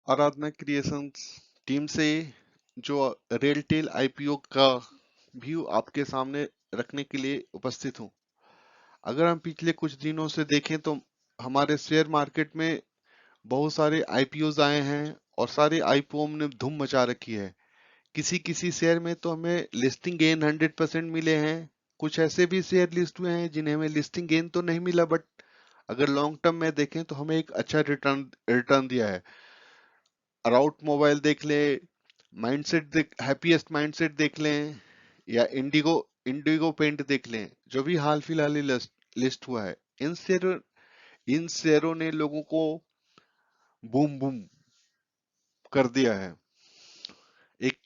आराधना creations team से जो RailTel IPO का व्यू आपके सामने रखने के लिए उपस्थित हूँ। अगर हम पिछले कुछ दिनों से देखें तो हमारे शेयर मार्केट में बहुत सारे आईपीओज आए हैं और सारे आईपीओ ने धूम मचा रखी है। किसी किसी शेयर में तो हमें लिस्टिंग गेन 100% मिले हैं। कुछ ऐसे भी शेयर लिस्ट हुए हैं जिन्हें हमें लिस्टिंग गेन तो नहीं मिला, बट अगर लॉन्ग टर्म में देखें तो हमें एक अच्छा रिटर्न रिटर्न दिया है। राउट मोबाइल देख ले, माइंडसेट देख, हैप्पीएस्ट माइंडसेट देख लें, या इंडिगो इंडिगो पेंट देख लें, जो भी हाल फिलहाल ही लिस्ट हुआ है। इन शेयरों ने लोगों को बूम बूम कर दिया है, एक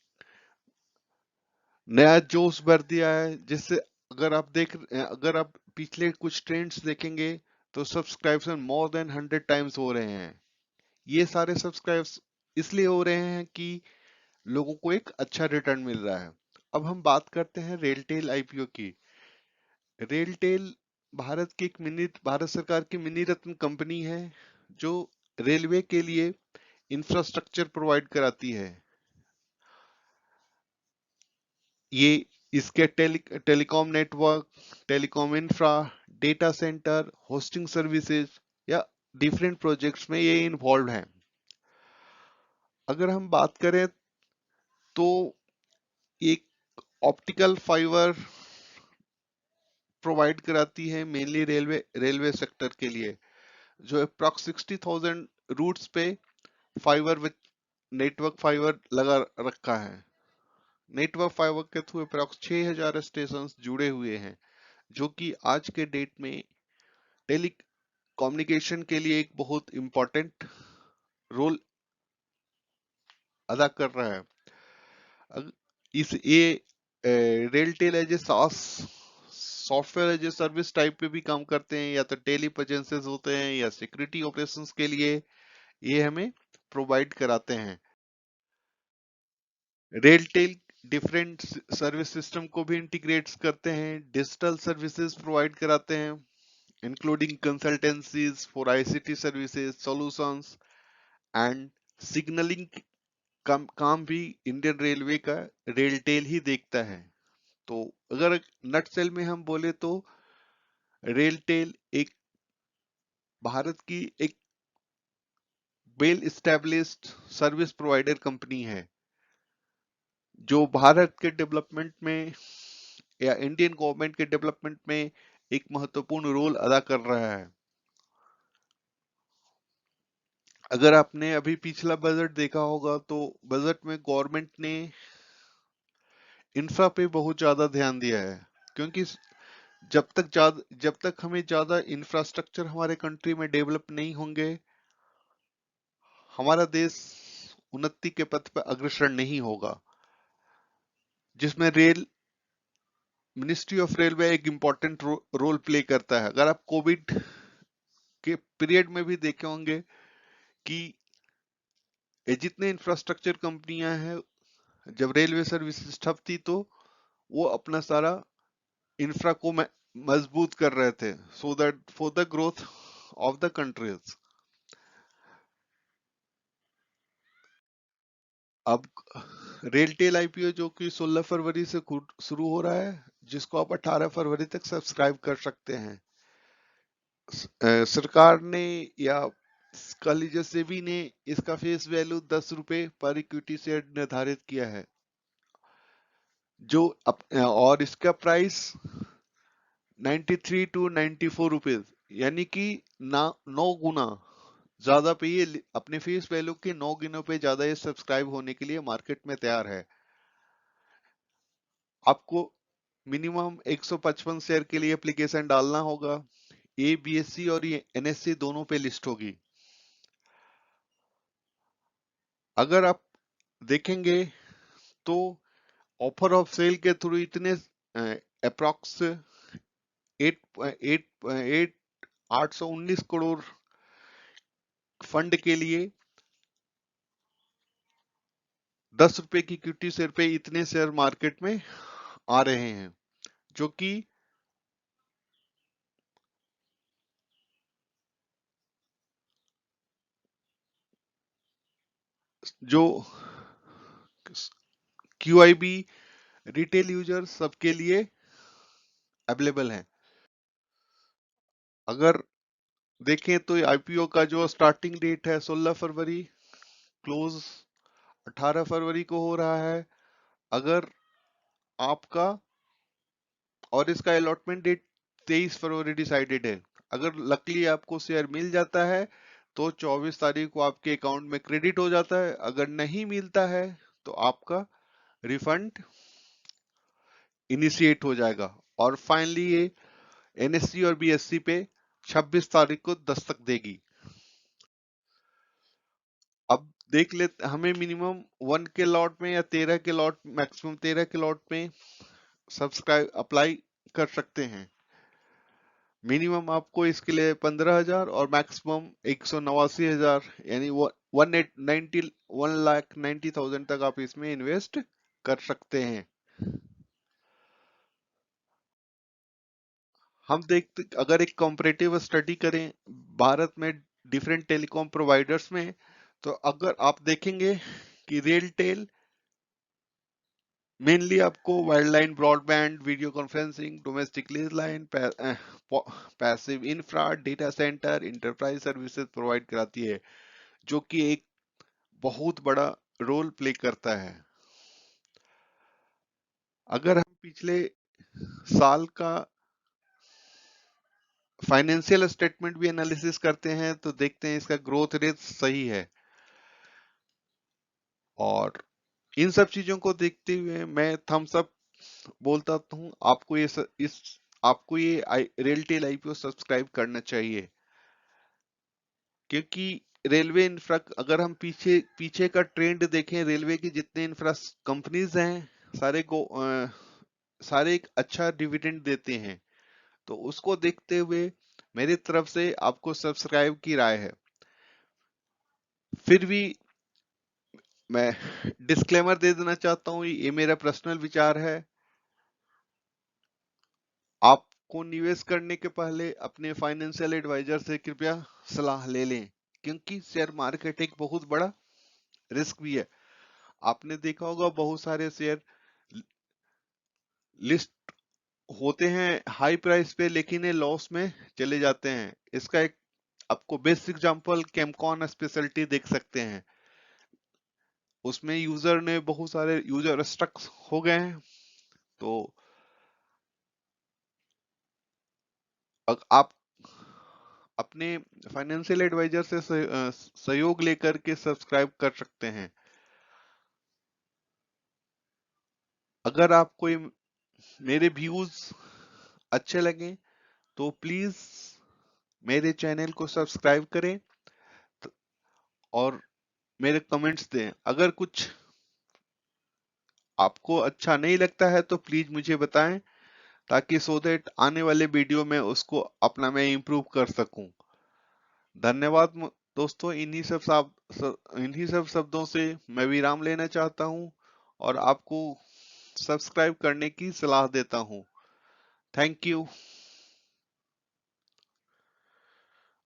नया जोश भर दिया है। जिससे अगर आप पिछले कुछ ट्रेंड्स देखेंगे तो सब्सक्रिप्शन मोर देन 100 टाइम्स हो रहे हैं। ये सारे सब्सक्राइब्स इसलिए हो रहे हैं कि लोगों को एक अच्छा रिटर्न मिल रहा है। अब हम बात करते हैं रेलटेल आईपीओ की। रेलटेल भारत सरकार की मिनी रत्न कंपनी है, जो रेलवे के लिए इंफ्रास्ट्रक्चर प्रोवाइड कराती है। ये इसके telecom network, telecom infra, data centre, hosting services या डिफरेंट प्रोजेक्ट्स में ये इन्वॉल्व हैं। अगर हम बात करें तो एक ऑप्टिकल फाइबर प्रोवाइड कराती है मेनली रेलवे सेक्टर के लिए, जो अप्रॉक्स 60,000 रूट्स पे फाइबर विथ नेटवर्क फाइबर लगा रखा है। नेटवर्क फाइबर के थ्रू अप्रॉक्स 6,000 स्टेशन जुड़े हुए हैं, जो कि आज के डेट में टेली कम्युनिकेशन के लिए एक बहुत इंपॉर्टेंट रोल अदा कर रहा है। अग- इस ये RailTel as a SaaS software as a service type पे भी काम करते हैं, या तो टेली प्रेजेंसेस होते हैं या सिक्योरिटी ऑपरेशंस के लिए ये हमें प्रोवाइड कराते हैं। रेलटेल डिफरेंट सर्विस सिस्टम को भी इंटीग्रेट्स करते हैं, डिजिटल सर्विसेज प्रोवाइड कराते हैं, including consultancies for ICT services solutions and signalling. काम भी इंडियन रेलवे का रेलटेल ही देखता है। तो अगर नटसेल में हम बोले तो रेलटेल एक भारत की एक well established service provider company है, जो भारत के डेवलपमेंट में या इंडियन गवर्नमेंट के डेवलपमेंट में एक महत्वपूर्ण रोल अदा कर रहा है। अगर आपने अभी पिछला बजट देखा होगा तो बजट में गवर्नमेंट ने इंफ्रा पे बहुत ज्यादा ध्यान दिया है, क्योंकि जब तक हमें ज्यादा इंफ्रास्ट्रक्चर हमारे कंट्री में डेवलप नहीं होंगे, हमारा देश उन्नति के पथ पर अग्रसर नहीं होगा। जिसमें रेल मिनिस्ट्री ऑफ रेलवे एक इम्पोर्टेंट रोल प्ले करता है। अगर आप कोविड के पीरियड में भी देखे होंगे कि ये जितने इंफ्रास्ट्रक्चर कंपनियां हैं, जब रेलवे सर्विसेज ठप थी तो वो अपना सारा इंफ्रा को मजबूत कर रहे थे, so that for the growth of the countries. अब रेलटेल आईपीओ जो कि 16 फरवरी से शुरू हो रहा है, जिसको आप 18 फरवरी तक सब्सक्राइब कर सकते हैं। सरकार ने या कह लीजिए सेबी ने इसका फेस वैल्यू 10 रुपए पर इक्विटी शेयर निर्धारित किया है, और इसका प्राइस 93 to 94 रुपीज, यानी कि ना 9 गुना ज्यादा पे ये अपने फेस वैल्यू के 9 गुना पे ज्यादा ये सब्सक्राइब होने के लिए मार्केट में तैयार है। आपको मिनिमम 155 शेयर के लिए एप्लीकेशन डालना होगा। ए बीएससी और ये एनएससी दोनों पे लिस्ट होगी। अगर आप देखेंगे तो ऑफर ऑफ सेल के थ्रू इतने अप्रॉक्स 819 करोड़ फंड के लिए 10 रुपए की इक्विटी शेयर पे इतने शेयर मार्केट में आ रहे हैं, जो कि जो QIB रिटेल यूजर सबके लिए अवेलेबल है। अगर देखें तो आईपीओ का जो स्टार्टिंग डेट है 16 फरवरी, क्लोज 18 फरवरी को हो रहा है। अगर आपका और इसका अलॉटमेंट डेट 23 फरवरी डिसाइडेड है। अगर लकली आपको शेयर मिल जाता है तो 24 तारीख को आपके अकाउंट में क्रेडिट हो जाता है। अगर नहीं मिलता है तो आपका रिफंड इनिशिएट हो जाएगा। और फाइनली ये एनएससी और बीएससी पे 26 तारीख को दस्तक देगी। अब देख ले, हमें मिनिमम 1 के लॉट में या 13 के लॉट, मैक्सिमम 13 के लॉट में सब्सक्राइब अप्लाई कर सकते हैं। मिनिमम आपको इसके लिए 15,000 और मैक्सिमम 189,000 यानी 1,90,000 तक आप इसमें इन्वेस्ट कर सकते हैं। हम देखते, अगर एक कॉम्परेटिव स्टडी करें भारत में डिफरेंट टेलीकॉम प्रोवाइडर्स में, तो अगर आप देखेंगे कि रेलटेल मेनली आपको wireline broadband, video conferencing, domestic line, passive infra, data centre, enterprise services provide कराती है, जो कि एक बहुत बड़ा रोल प्ले करता है। अगर हम पिछले साल का फाइनेंशियल स्टेटमेंट भी एनालिसिस करते हैं तो देखते हैं इसका ग्रोथ रेट सही है। और इन सब चीजों को देखते हुए मैं थम्स अप बोलता हूँ, आपको आपको ये रेलटेल आईपीओ सब्सक्राइब करना चाहिए। क्योंकि रेलवे इंफ्रा, अगर हम पीछे पीछे का ट्रेंड देखें, रेलवे की जितने इंफ्रा कंपनीज हैं सारे एक अच्छा डिविडेंड देते हैं। तो उसको देखते हुए मेरी तरफ से आपको सब्सक्राइब की राय है। फिर भी मैं डिस्क्लेमर दे देना चाहता हूँ, ये मेरा पर्सनल विचार है। आपको निवेश करने के पहले अपने फाइनेंशियल एडवाइजर से कृपया सलाह ले लें, क्योंकि शेयर मार्केट एक बहुत बड़ा रिस्क भी है। आपने देखा होगा बहुत सारे शेयर लिस्ट होते हैं हाई प्राइस पे, लेकिन ये लॉस में चले जाते हैं। इसका एक आपको बेस्ट एग्जांपल केमकॉन स्पेशलिटी देख सकते हैं। उसमें यूजर ने बहुत सारे यूजर स्टक हो गए हैं। तो आप अपने फाइनेंशियल एडवाइजर से सहयोग लेकर के सब्सक्राइब कर सकते हैं। अगर आपको मेरे व्यूज अच्छे लगे तो प्लीज मेरे चैनल को सब्सक्राइब करें और मेरे कमेंट्स दें। अगर कुछ आपको अच्छा नहीं लगता है तो प्लीज मुझे बताएं, ताकि सो दैट आने वाले वीडियो में उसको अपना मैं इम्प्रूव कर सकूं। धन्यवाद दोस्तों। इन्हीं सब शब्दों से मैं विराम लेना चाहता हूं और आपको सब्सक्राइब करने की सलाह देता हूं। Thank you.